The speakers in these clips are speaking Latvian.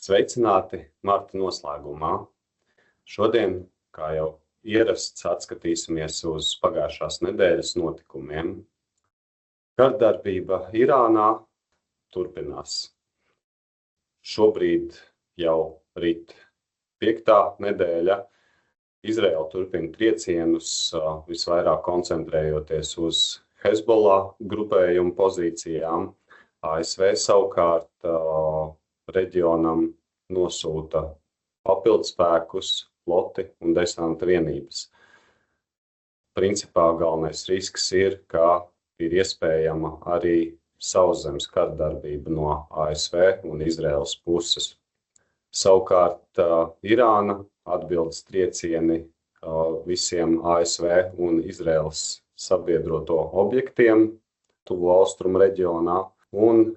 Sveicināti marta noslēgumā. Šodien, kā jau ierasts, atskatīsimies uz pagājušās nedēļas notikumiem. Kardarbība Irānā turpinās. Šobrīd jau rit 5. nedēļa. Izraela turpina triecienus, visvairāk koncentrējoties uz Hezbollah grupējumu pozīcijām. ASV savukārt reģionam nosūta papildspēkus, floti un desanta vienības. Principā galvenais risks ir, ka ir iespējama arī sauszemes kardarbība no ASV un Izraēlas puses. Savukārt Irāna atbildes triecieni visiem ASV un Izraēlas sabiedroto objektiem tuvu austrumu reģionā, un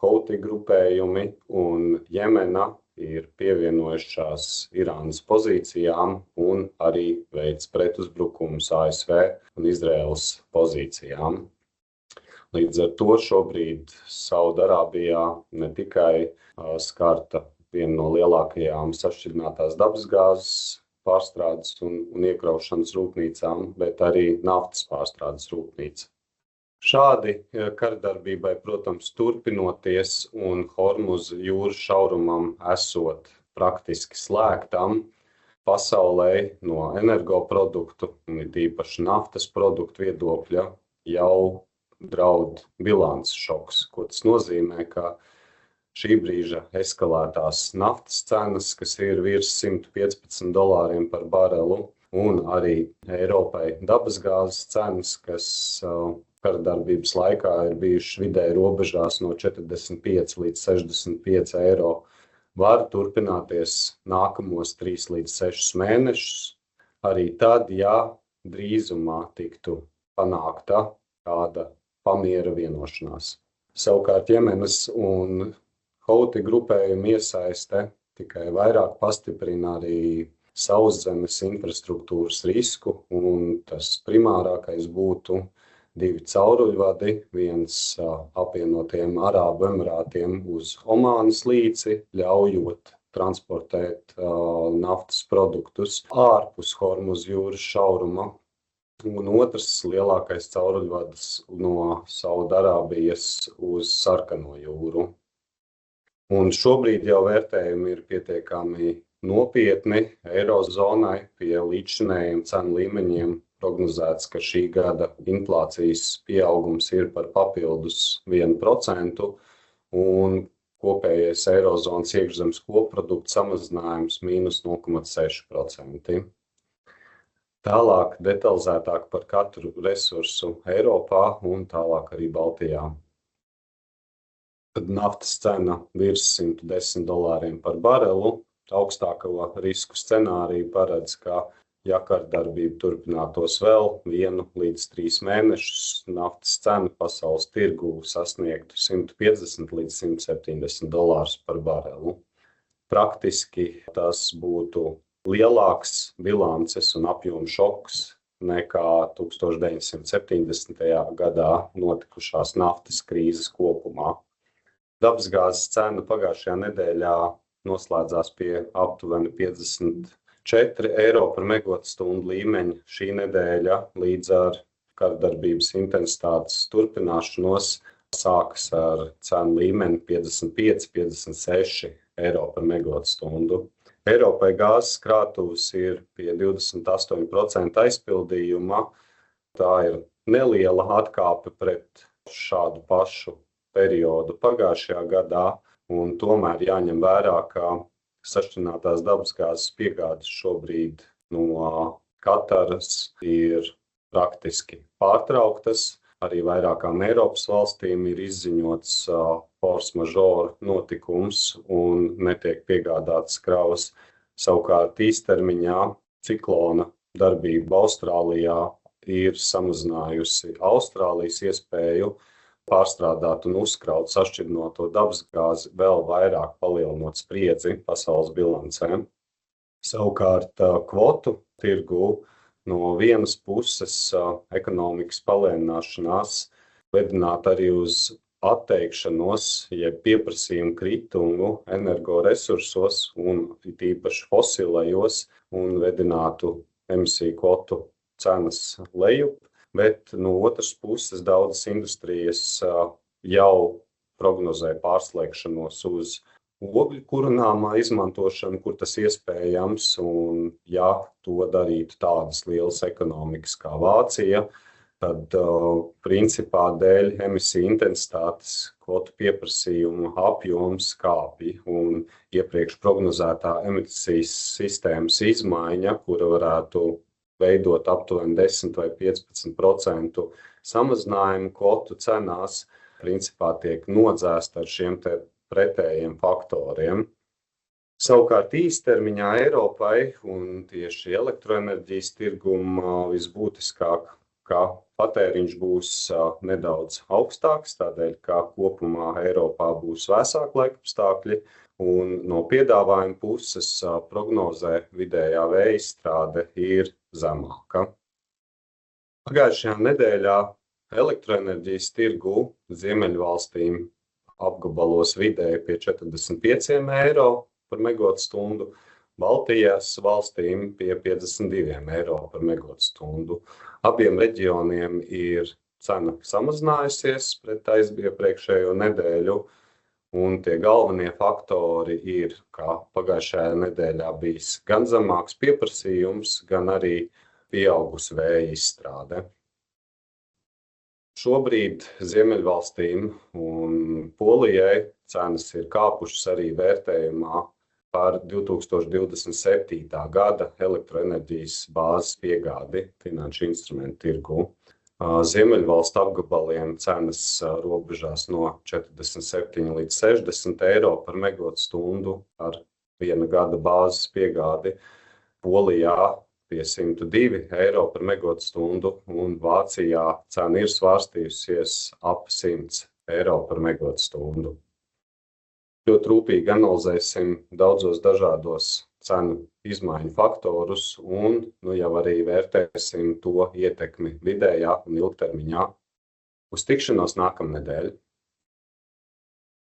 Houthi grupējumi un Jemena ir pievienojušās Irānas pozīcijām un arī veic pretuzbrukumus ASV un Izraēlas pozīcijām. Līdz ar to šobrīd Saudarābijā ne tikai skarta viena no lielākajām sašķidrinātās dabasgāzes pārstrādes un iekraušanas rūpnīcām, bet arī naftas pārstrādes rūpnīca. Šādi kardarbībai, protams, turpinoties un Hormuza jūras šaurumam esot praktiski slēgtam, pasaulē no energoproduktu un īpaši naftas produktu viedokļa jau draud bilances šoks, ko tas nozīmē, ka šī brīža eskalētās naftas cenas, kas ir virs $115 par barelu, un arī Eiropai dabasgāzes cenas, kas kardarbības laikā ir bijušas vidēji robežās no 45 līdz 65 eiro, var turpināties nākamos 3 līdz 6 mēnešus, arī tad, ja drīzumā tiktu panākta kāda pamiera vienošanās. Savukārt Jemenas un Houthi grupējuma iesaiste tikai vairāk pastiprina arī sauszemes infrastruktūras risku, un tas primārākais būtu 2 cauruļvadi, viens apvienotiem Arābu Emirātiem uz Omānas līci, ļaujot transportēt naftas produktus ārpus Hormuza jūras šauruma, un otrs lielākais cauruļvads no Saudarābijas uz Sarkano jūru. Un šobrīd jau vērtējumi ir pietiekami nopietni Eirozonai pie līdzšinējiem cenu līmeņiem. Prognozēts, ka šī gada inflācijas pieaugums ir par papildus 1%, un kopējais Eirozonas iekšzemes koprodukta samazinājums mīnus 0,6%. Tālāk detalizētāk par katru resursu Eiropā un tālāk arī Baltijā. Tad naftas cena virs $110 par barelu. Augstāko risku scenāriju paredz, ka ja kardarbība turpinātos vēl 1 līdz 3 mēnešus, naftas cena pasaules tirgū sasniegtu $150 līdz $170 par barelu. Praktiski tas būtu lielāks bilances un apjoma šoks nekā 1970. gadā notikušās naftas krīzes kopumā. Dabasgāzes cena pagājušajā nedēļā noslēdzās pie aptuveni 54 eiro par megawatstundu līmeņa. Šī nedēļa līdz ar kardarbības intensitātes turpināšanos sākas ar cenu līmeni 55–56 eiro par megawatstundu. Eiropai gāzes krātuves ir pie 28% aizpildījuma. Tā ir neliela atkāpe pret šādu pašu periodu pagājušajā gadā, un tomēr jāņem vērā, ka sašķidrinātās dabasgāzes piegādes šobrīd no Kataras ir praktiski pārtrauktas. Arī vairākām Eiropas valstīm ir izziņots force majeure notikums un netiek piegādātas kravas. Savukārt īstermiņā ciklona darbība Austrālijā ir samazinājusi Austrālijas iespēju pārstrādāt un uzkraut sašķidrināto dabasgāzi, vēl vairāk palielinot spriedzi pasaules bilancēm. Savukārt kvotu tirgu no vienas puses ekonomikas palēnināšanās vedināt arī uz atteikšanos, jeb pieprasījumu kritumu energoresursos un it īpaši fosilajos un vedinātu emisiju kvotu cenas lejup, bet no otras puses daudzas industrijas jau prognozē pārslēgšanos uz ogļu kurināmā izmantošanu, kur tas iespējams, un ja to darītu tādas lielas ekonomikas kā Vācija, tad principā dēļ emisiju intensitātes kvotu pieprasījuma apjoms kāpj, un iepriekš prognozētā emisijas sistēmas izmaiņa, kura varētu veidot aptuveni 10 vai 15% samazinājumu kvotu cenās, principā tiek nodzēsta ar šiem te pretējiem faktoriem. Savukārt īstermiņā Eiropai un tieši elektroenerģijas tirguma visbūtiskāk, ka patēriņš būs nedaudz augstāks, tādēļ, ka kopumā Eiropā būs vēsāki laikapstākļi, un no piedāvājuma puses prognozē vidējā vēja izstrāde ir zemāka. Pagājušajā nedēļā elektroenerģijas tirgu Ziemeļvalstīm apgabalos vidēji pie 45 eiro par megotstundu, Baltijas valstīm pie 52 eiro par megotstundu. Abiem reģioniem ir cena samazinājusies pret iepriekšējo nedēļu, un tie galvenie faktori ir, ka pagājušajā nedēļā bijis gan zemāks pieprasījums, gan arī pieaugusi vēja izstrāde. Šobrīd Ziemeļvalstīm un Polijai cenas ir kāpušas arī vērtējumā par 2027. gada elektroenerģijas bāzes piegādi finanšu instrumentu tirgu. Ziemeļvalstu apgabaliem cenas robežās no 47 līdz 60 eiro par megotstundu ar viena gada bāzes piegādi. Polijā pie 102 eiro par megotstundu, un Vācijā cena ir svārstījusies ap 100 eiro par megotstundu. Ļoti rūpīgi analizēsim daudzos dažādos cenu izmaiņu faktorus un jau arī vērtēsim to ietekmi vidējā un ilgtermiņā. Uz tikšanos nākamnedēļ!